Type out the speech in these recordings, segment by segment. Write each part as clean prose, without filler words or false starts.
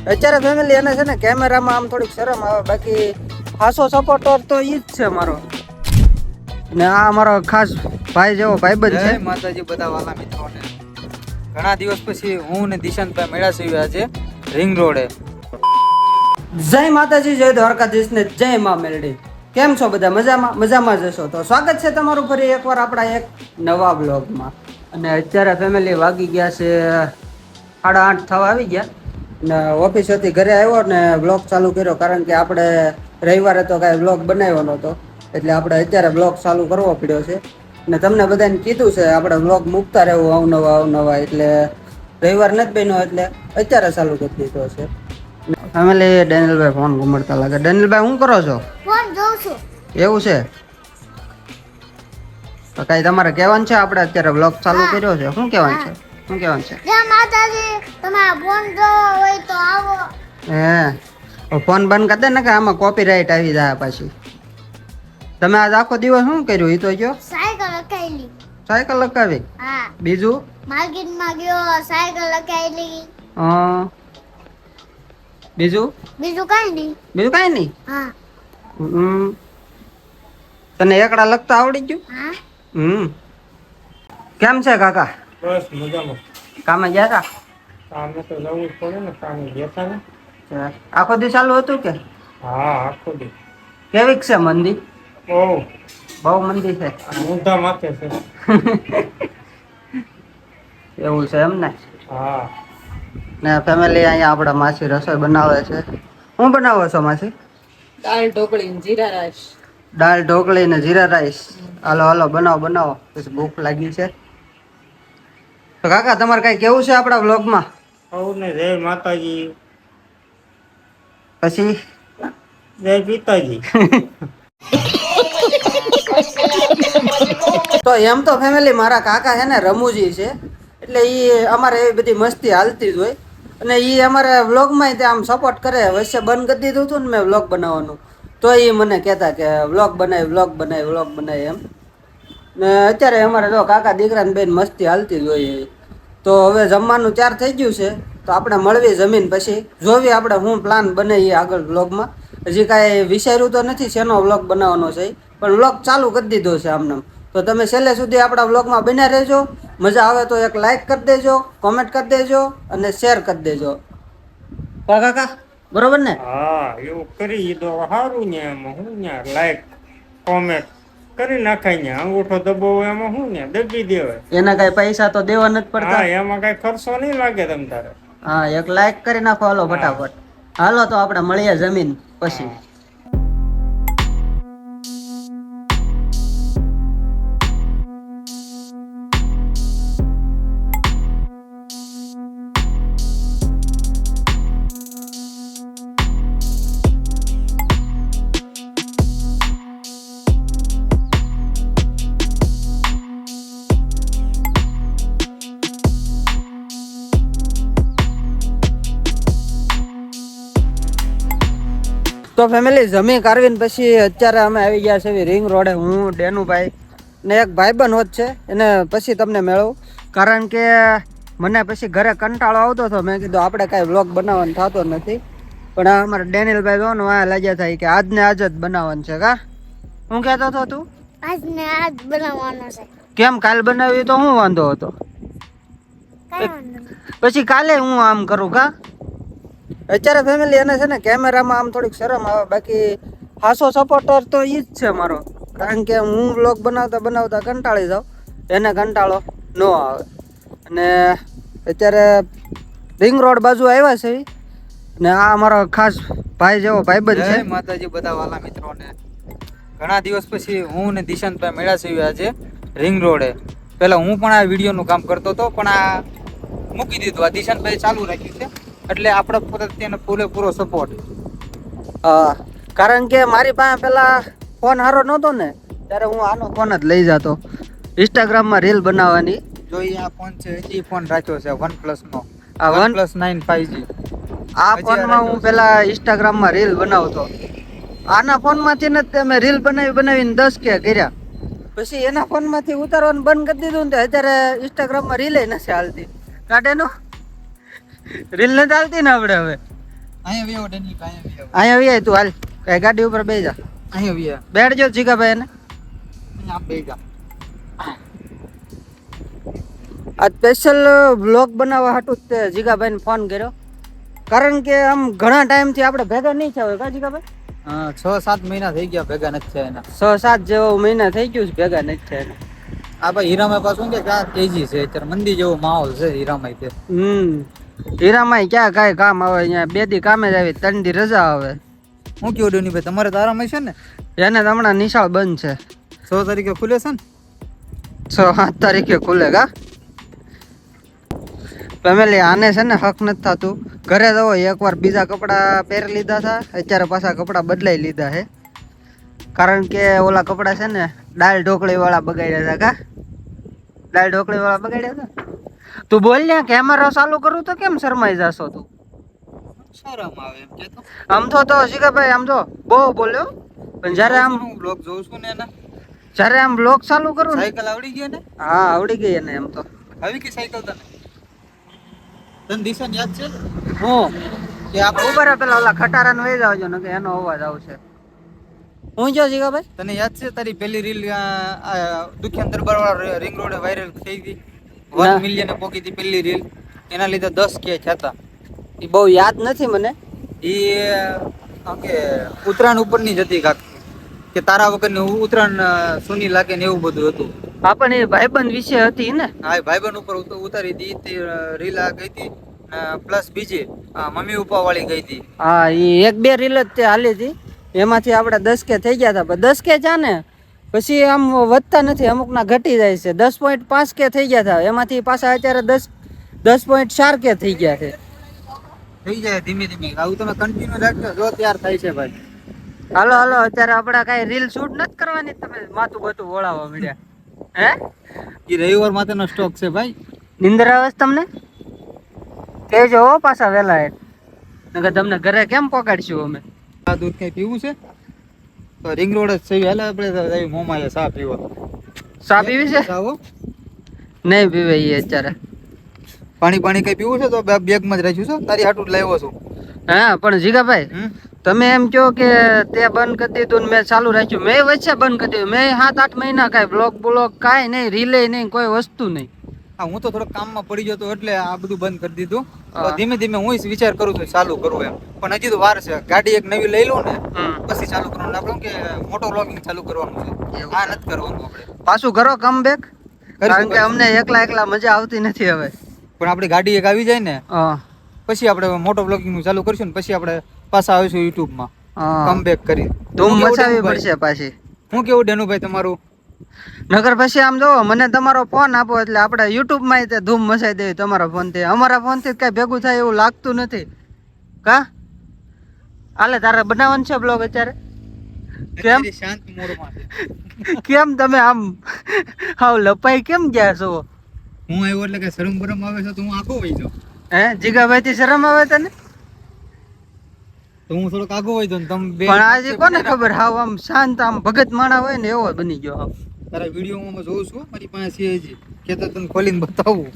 અત્યારે ફેમિલી એને છે ને કેમેરામાં આમ થોડીક શરમ આવે, બાકી ખાસો સપોર્ટર તો ઈ જ છે મારો. ને આ અમારો ખાસ ભાઈ જેવો ભાઈબંધ છે. માતાજી બધા વાલા મિત્રોને ઘણા દિવસ પછી હું ને દિશાંતભાઈ મળ્યા છીએ આજે રિંગ રોડે. જય માતાજી, જય દ્વારકાધીશ ને જય માં મેલડી. કેમ છો બધા? મજામાં? મજામાં જશો તો સ્વાગત છે તમારું ફરી એકવાર આપણા એક નવા બ્લોગમાં. અને અત્યારે ફેમિલી વાગી ગયા છે 8:30 થવા આવી ગયા ને ઓફિસેથી ઘરે આવ્યો ને બ્લોગ ચાલુ કર્યો, કારણ કે આપણે રવિવારે તો કાંઈ બ્લોગ બનાવ્યો નહોતો, એટલે આપણે અત્યારે બ્લોગ ચાલુ કરવો પડ્યો છે. ને તમને બધાને કીધું છે આપણે બ્લોગ મૂકતા રહેવું અવનવા, એટલે રવિવાર નથી બન્યો એટલે અત્યારે ચાલુ કરી દીધો છે. ફેમિલી ડેનિયલભાઈ ફોન ઘુમાડતા લાગે. ડેનિયલભાઈ શું કરો છો? ફોન જોઉં છું. એવું છે તો કઈ તમારે કહેવાનું છે? આપણે અત્યારે બ્લોગ ચાલુ કર્યો છે, શું કહેવાનું છે? શું કહેવાનું છે? જય માતાજી, તમારા ફોન જોવો હોય તો આવો. હે ફોન બંધ કરી દે ને કે આમાં કોપીરાઇટ આવી જાય પાછી. તમે આજ આખો દિવસ શું કર્યું એ તો જો? સાયકલ લખાયેલી. સાયકલ લગાવી? હા. બીજું? માર્કેટમાં ગયો, સાયકલ લખાયેલી. બીજું? બીજું કઈ નહીં. બીજું કઈ નહીં? હા. તને એકડા લખતા આવડી ગયું? હા. કેમ છે કાકા? બસ મજામાં. કામે ગયા હતા? કામે તો જવું જ પડે ને, કામે ગયા ને. આખો દી ચાલુ હતું કે? હા, આખો દી. કેવીક છે મંદી? ઓહ, બહુ મંદી છે. ઊંધા માથે છે. એવું છે એમ ને? હા. ને ફેમિલી અહીંયા આપણા માસી રસોઈ બનાવે છે. શું બનાવો છો માસી? દાળ ઢોકળી ને જીરા રાઈસ. દાળ ઢોકળી ને જીરા રાઈસ. હાલો બનાવો, પછી ભૂખ લાગી છે. તો કાકા તમારે કઈ કેવું છે આપણા વ્લોગમાં? સૌને જય માતાજી, પછી જય પિતાજી. તો એમ તો ફેમિલી મારા કાકા છે ને રમૂજી છે, એટલે એ અમારે એવી બધી મસ્તી હાલતી જ હોય. અને એ અમારે વ્લોગમાં તે આમ સપોર્ટ કરે. વચ્ચે બંધ કરી દીધું હતું ને મેં વ્લોગ બનાવવાનું, તો એ મને કહેતા કે વ્લોગ બનાય એમ. ને અત્યારે અમારે જો કાકા દીકરાને બેન મસ્તી હાલતી જ હોય. તો હવે જમવાનું તૈયાર થઈ ગયું છે, તો આપણે મળવી જમીન પછી જોવી આપણે શું પ્લાન બને એ આગળ વ્લોગમાં. હજી કાંઈ વિચાર્યું તો નથી શેનો વ્લોગ બનાવવાનો છે, પણ વ્લોગ ચાલુ કરી દીધો છે આમને. તો તમે છેલ્લે સુધી આપણા વ્લોગમાં બન્યા રહેજો. મજા આવે તો એક લાઈક કરી દેજો, કોમેન્ટ કરી દેજો અને શેર કરી દેજો. કાકા બરોબર ને? હા, એવું કરી તો સારું ને. એમાં શું ને, લાઈક કોમેન્ટ કરી નાખાય ને. અંગૂઠો દબાવો એમાં શું ને, દબી દેવાય. એના કઈ પૈસા તો દેવા નથી હા, પડતા. એમાં કઈ ખર્ચો નહીં લાગે તમ તારે. હા, એક લાઈક કરી નાખો. હાલો ફટાફટ. હાલો તો આપણે મળીએ જમીન પછી. તો ફેમિલી જમી કાઢવીને પછી અત્યારે અમે આવી ગયા છે રિંગ રોડે. હું ડેનુભાઈ ને એક ભાઈબંધ હોત છે, એને પછી તમને મેળવું, કારણ કે મને પછી ઘરે કંટાળો આવતો હતો. મેં કીધું આપણે કાંઈ વ્લોગ બનાવવાનો થતો નથી, પણ આ અમારા ડેનિયલભાઈ જો ને વાયા લાગ્યા થાય કે આજને આજ જ બનાવવાનું છે. કા હું કહેતો હતો તું? આજને આજ બનાવવાનો છે. કેમ કાલ બનાવી તો શું વાંધો હતો? કઈ વાંધો નહીં. પછી કાલે હું આમ કરું. કા અત્યારે ફેમિલી એને છે ને કેમેરામાં આમ થોડીક શરમ આવે, બાકી ખાસો સપોર્ટર તો ઈ જ છે મારો, કારણ કે હું વ્લોગ બનાવતા કંટાળી જાઉં, એને કંટાળો ન આવે. અને અત્યારે રિંગ રોડ બાજુ આવ્યા છે ને આ અમારો ખાસ ભાઈ જેવો ભાઈબંધ છે. જય માતાજી બધા વાલા મિત્રોને ઘણા દિવસ પછી હું ને દિશાંતભાઈ મળ્યા છીએ આજે રિંગ રોડે. પેલા હું પણ આ વિડીયોનું કામ કરતો હતો, પણ આ મૂકી દીધું. આ દિશાંતભાઈ ચાલુ રાખ્યું છે, એટલે આપણે પ્રત્યેનો પૂરેપૂરો સપોર્ટ. હા, કારણ કે મારી પાસે પેલા ફોન સારો નહોતો ને, ત્યારે હું આનો ફોન જ લઈ જતો ઇન્સ્ટાગ્રામમાં રીલ બનાવવાની. જો આ ફોન છે, એ ફોન રાખ્યો છે OnePlus નો, આ OnePlus 9 5G. આ ફોનમાં હું પેલા ઇન્સ્ટાગ્રામમાં રીલ બનાવતો. આના ફોનમાંથી ને મેં રીલ બનાવીને 10K કર્યા. પછી એના ફોનમાંથી ઉતારવાનું બંધ કરી દીધું ને અત્યારે ઇન્સ્ટાગ્રામમાં રીલે નથી હાલતી. કાઢેનો રીલ નથી હાલતી ને આપણે હવે. અહીંયા વ્યો ડેની અહીંયા વ્યો અહીંયા આવી તું હાલ કઈ ગાડી ઉપર બેસી જા અહીંયા વ્યો બેઠજો જીગાભાઈ એને અહીંયા આપ બેસી જા આ સ્પેશિયલ વ્લોગ બનાવવા હાટું જ તે જીગાભાઈને ફોન કર્યો કારણ કે આમ ઘણા ટાઈમથી આપણે ભેગા નહીં થયા હોય કા જીગાભાઈ હા 6-7 મહિના થઈ ગયા ભેગા નથી થયા એના 6-7 જેવો મહિના થઈ ગયું છે ભેગા નથી થયા એને. આ ભાઈ હીરામાં પાછું કે ક્યાં તેજી છે અત્યારે મંદી જેવો માહોલ છે હીરામાં તે હીરામાં ક્યાં કાંઈ કામ આવે અહીંયા 2 દી કામે જ આવી 3 દી રજા આવે હું કેવું ડેની ભાઈ તમારે તો આરામ છે ને એને તો હમણાં નિશાળ બંધ છે 6 તારીખે ખુલે છે ને 6-7 તારીખે ખુલે કા ફેમિલી આને છે ને હક નથી થતું ઘરે તો એકવાર બીજા કપડાં પહેરી લીધા હતા અત્યારે પાછા કપડાં બદલાઈ લીધા છે કારણ કે ઓલા કપડાં છે ને દાળ ઢોકળી વાળા બગાડ્યા હતા કા દાળ ઢોકળી વાળા બગાડ્યા હતા તું બોલ ને કેમેરો ચાલુ કરું તો કેમ શરમાઈ જાશો તું શરમ આવે એમ કે તો આમ તો શીખાભાઈ આમ તો બહુ બોલ્યો પણ જ્યારે આમ હું બ્લોગ જોઉં છું ને એના જ્યારે આમ બ્લોગ ચાલુ કરું ને સાયકલ આવડી ગઈ ને હા આવડી ગઈ એને એમ તો આવી કે સાયકલ તને દિશા યાદ છે હું કે આપણે ઉભા રહો પેલા ઓલા ખટારાને વહી જાવજો ને કે એનો અવાજ આવશે હું જો શીખાભાઈ તને યાદ છે તારી પહેલી રીલ દુખિયાન દરબાર વાળા રિંગ રોડે વાયરલ થઈ હતી 1 મિલિયન પોકી હતી પહેલી રીલ એના લીધે 10 કે થતા એ બહુ યાદ નથી મને એ કે ઉત્તરાયણ ઉપરની જ હતી કાક કે તારા વગરની ઉત્તરાયણ સુની લાગે ને એવું બધું હતું હા પણ એ ભાઈબંધ વિશે હતી ને હા એ ભાઈબંધ ઉપર ઉતારી હતી રીલ આ ગઈ હતી પ્લસ બીજી મમ્મી પપ્પા વાળી ગઈ હતી હા એ 1-2 રીલ જ તે હાલી હતી એમાંથી આપણે 10 કે થઈ ગયા હતા પણ 10 કે જા ને પછી આમ વધતા નથી અમુકના ઘટી જાય છે 10.5 કે થઈ ગયા હતા એમાંથી પાછા અત્યારે 10.4 કે થઈ ગયા છે થઈ જાય ધીમે ધીમે આવું તમે કન્ટિન્યુ રાખજો જો તૈયાર થાય છે ભાઈ હાલો હાલો અત્યારે આપણે કાંઈ રીલ શૂટ નથી કરવાની તમે માથું બતું વળાવવા મળ્યા હે એ રવિવાર માટેનો સ્ટોક છે ભાઈ નિંદર આવે છે તમને કહેજો હો પાછા વહેલા નકર તમને ઘરે કેમ પકડશું અમે આ દૂધ કઈ પીવું છે તો રિંગ રોડ જ છે હાલે આપણે મોમાં ચા પીવા ચા પીવી છે આવો નહીં પીવે એ અત્યારે પાણી કઈ પીવું છે તો બેગમાં જ રાખ્યું છે તારી હાટું જ લાવ્યો છું હા પણ જીગાભાઈ તમે એમ કહો કે તે બંધ કરી દીધું ને મેં ચાલુ રાખ્યું મેં વચ્ચે બંધ કરી દીધું મેં 7-8 મહિના કાંઈ બ્લોગ કાંઈ નહીં રીલે નહીં કોઈ વસ્તુ નહીં હા હું તો થોડોક કામમાં પડી ગયો તો એટલે આ બધું બંધ કરી દીધું તો ધીમે ધીમે હું વિચાર કરું છું ચાલુ કરવું એમ પણ હજી તો વાર છે ગાડી એક નવી લઈ લઉં ને પછી ચાલુ કરવાનું આપણે કે મોટો વ્લોગિંગ ચાલુ કરવાનું છે આ નથી કરવાનું આપણે પાછું કરો કમબેક કારણ કે અમને એકલા મજા આવતી નથી હવે પણ આપણી ગાડી એક આવી જાય ને પછી આપણે મોટો વ્લોગિંગ નું ચાલુ કરીશું ને પછી આપણે પાછા આવીશું યુટ્યુબ માં કમબેક કરી ધૂમ મચાવવી પડશે પાછી હું કેવું ડેનુભાઈ તમારું નગર પછી આમ જો મને તમારો ફોન આપો એટલે આપણે યુટ્યુબ માં તે ધૂમ મચાવી દેવી તમારા ફોન થી અમારા ફોન થી કઈ ભેગું થાય એવું લાગતું નથી કા હાલે તારે બનાવવાનું છે બ્લોગ અત્યારે કેમ શાંત મોડમાં છે કેમ તમે આમ હાવ લપાઈ કેમ ગયા છો હું આવ્યો એટલે કે શરમ બરમ આવે છે તો હું આખો વહી જાઉં હે જીગાભાઈ થી શરમ આવે તને તો હું થોડોક આગો વહી જાઉં તમે બે પણ આજે કોને ખબર હાવ આમ શાંત આમ ભગત માણા હોય ને એવો બની ગયો હાવ તારા વિડીયોમાં જોઉં છું મારી પાસે છે હજી કે તો તને ખોલીને બતાવું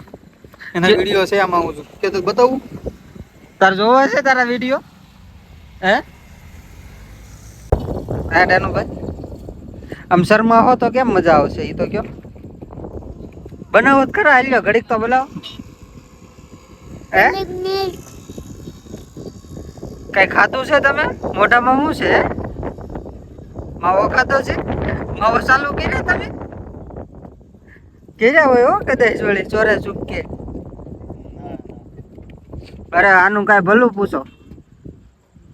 એના વિડીયો છે આમાં હું કે તો બતાવું તાર જોવા છે તારા વિડીયો હે હા ડેનુભાઈ આમ શર્મા હો તો કેમ મજા આવશે એ તો કયો બનાવો જ ખરા હાલ્યો ઘડીક તો બોલાવો હે કઈ ખાધું છે તમે મોઢામાં શું છે માવો ખાધો છે માવો ચાલુ કર્યા તમે કર્યા હોય હો કદાચ વળી ચોરે ચૂપકે અરે આનું કાંઈ ભલું પૂછો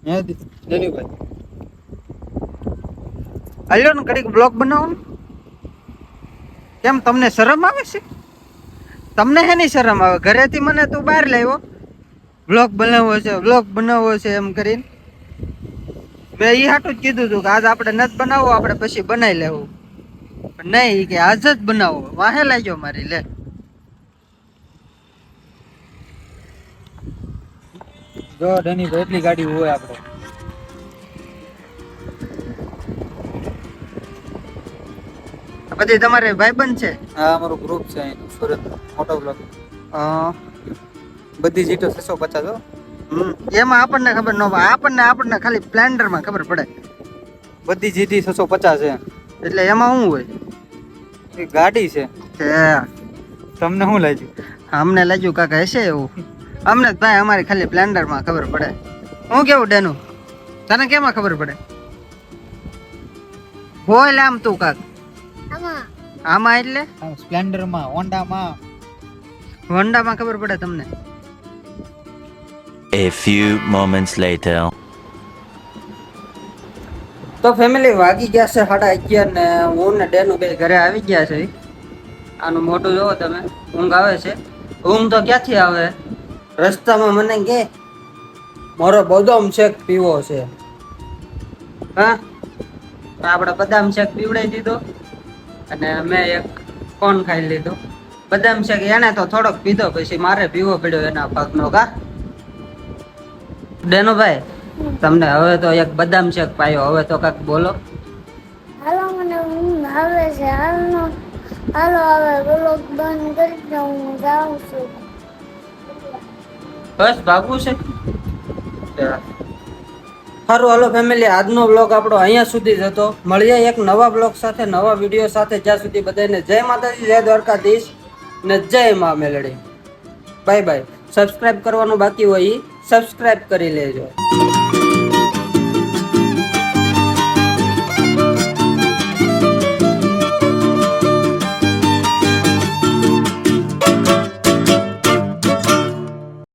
હે ડેનુભાઈ હાલ્યો ને ઘડીક બ્લોગ બનાવો કેમ તમને શરમ આવે છે તમને હેની શરમ આવે ઘરેથી મને તું બહાર લાવ્યો બ્લોગ બનાવવો છે એમ કરીને મેં એ હાટું જ કીધું હતું કે આજ આપણે નથી બનાવવો આપણે પછી બનાવી લેવું પણ નહીં કે આજ જ બનાવો વાહે લાગ્યો મારી લે જો ડેનુભાઈ એટલી ગાડી હોય આપણે પછી તમારે ભાઈબંધ છે આ અમારું ગ્રુપ છે અહીં સુરત મોટો બ્લોગ બધી જીતો 650 હો એમાં આપણને ખબર ન પડે, આપણને ખાલી સ્પ્લેન્ડરમાં ખબર પડે. બધી GT 650 છે. એટલે એમાં શું હોય? એ ગાડી છે. હે, તમને શું લાગ્યું? અમને લાગ્યું કાકા હશે એવું. અમને જ ભાઈ અમારી ખાલી સ્પ્લેન્ડરમાં ખબર પડે. હું કેવું ડેનું, તને કેમાં ખબર પડે? બોલ આમ તું કાક. આમાં આમાં એટલે સ્પ્લેન્ડરમાં, હોન્ડામાં. હોન્ડામાં ખબર પડે તમને? A few moments later. તો ફેમિલી વાગી ગયા છે 11:30 ને હું ને ડેનું બે ઘરે આવી ગયા છે. આનું મોટું જોવો તમે, ઊંઘ આવે છે. ઊંઘ તો ક્યાંથી આવે? રસ્તામાં મને કે મારો બદામ શેક પીવો છે. હા, આપણે બદામ શેક પીવડાવી દીધો અને મેં એક કોન ખાઈ લીધો. બદામ શેક એને તો થોડોક પીધો, પછી મારે પીવો પડ્યો એના ભાગનો. કા ડેનુભાઈ, તમને હવે તો એક બદામ શેક પાયો, હવે તો કાંઈક બોલો. હાલો મને ઊંઘ આવે છે. હાલો હવે વ્લોગ બંધ કરી દો, હું જાઉં છું. બસ ભાગવું છે. સારું હાલો ફેમિલી, આજનો બ્લોગ આપણો અહીંયા સુધી જ હતો. મળીએ એક નવા બ્લોગ સાથે, નવા વિડીયો સાથે. જ્યાં સુધી બધાને જય માતાજી, જય દ્વારકાધીશ ને જય મા મેલડી. Bye bye. સબસ્ક્રાઇબ કરવાનું બાકી હોય એ સબસ્ક્રાઇબ કરી લેજો.